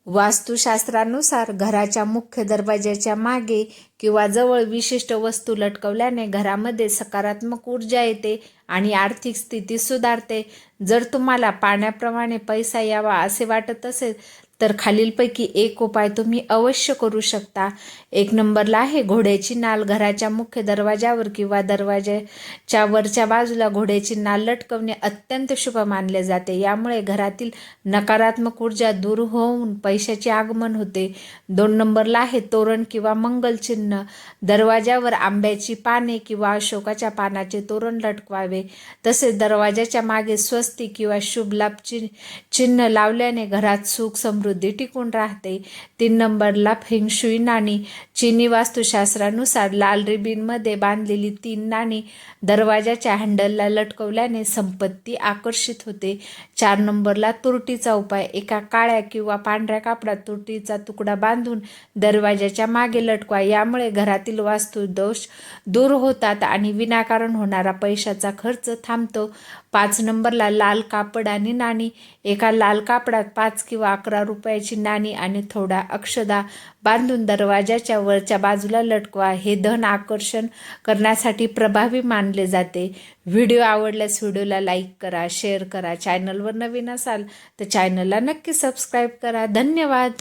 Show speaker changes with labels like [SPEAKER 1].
[SPEAKER 1] वास्तुशास्त्रानुसार घराच्या मुख्य दरवाजाच्या मागे किंवा जवळ विशिष्ट वस्तू लटकवल्याने घरामध्ये सकारात्मक ऊर्जा येते आणि आर्थिक स्थिती सुधारते. जर तुम्हाला पाण्याप्रमाणे पैसा यावा असे वाटत असेल तर खालीलपैकी एक उपाय तुम्ही अवश्य करू शकता. 1 नंबरला आहे घोड्याची नाल. घराच्या मुख्य दरवाजावर किंवा दरवाजाच्या वरच्या बाजूला घोड्याची नाल लटकवणे अत्यंत शुभ मानले जाते. यामुळे घरातील नकारात्मक ऊर्जा दूर होऊन पैशाचे आगमन होते. 2 नंबरला आहे तोरण किंवा मंगल चिन्ह. दरवाजावर आंब्याची पाने किंवा अशोकाच्या पानाचे तोरण लटकवावे. तसेच दरवाजाच्या मागे स्वस्ती किंवा शुभ लाभ चिन्ह लावल्याने घरात सुख समृद्धी टिकून राहते. 3 नंबरला फेंगशुई नाणी. चीनी वास्तुशास्त्रानुसार लाल रिबीनमध्ये बांधलेली 3 नाणी दरवाजाच्या हँडलला लटकवल्याने संपत्ती आकर्षित होते. 4 नंबरला तुरटीचा उपाय. एका काळ्या किंवा पांढऱ्या कापडात तुरटीचा तुकडा बांधून दरवाजाच्या मागे लटकवा. यामुळे घरातील वास्तू दोष दूर होतात आणि विनाकारण होणारा पैशाचा खर्च थांबतो. 5 नंबरला लाल कापड आणि नाणी. एका लाल कापडात 5 किंवा 11 रुपयाची नाणी आणि थोडा अक्षदा बांधून दरवाजाच्या वरच्या बाजूला लटकवा. हे धन आकर्षण करण्यासाठी प्रभावी मानले जाते. व्हिडिओ आवडल्यास व्हिडिओला लाईक करा, शेअर करा. चॅनलवर नवीन असाल तर चॅनलला नक्की सबस्क्राईब करा. धन्यवाद.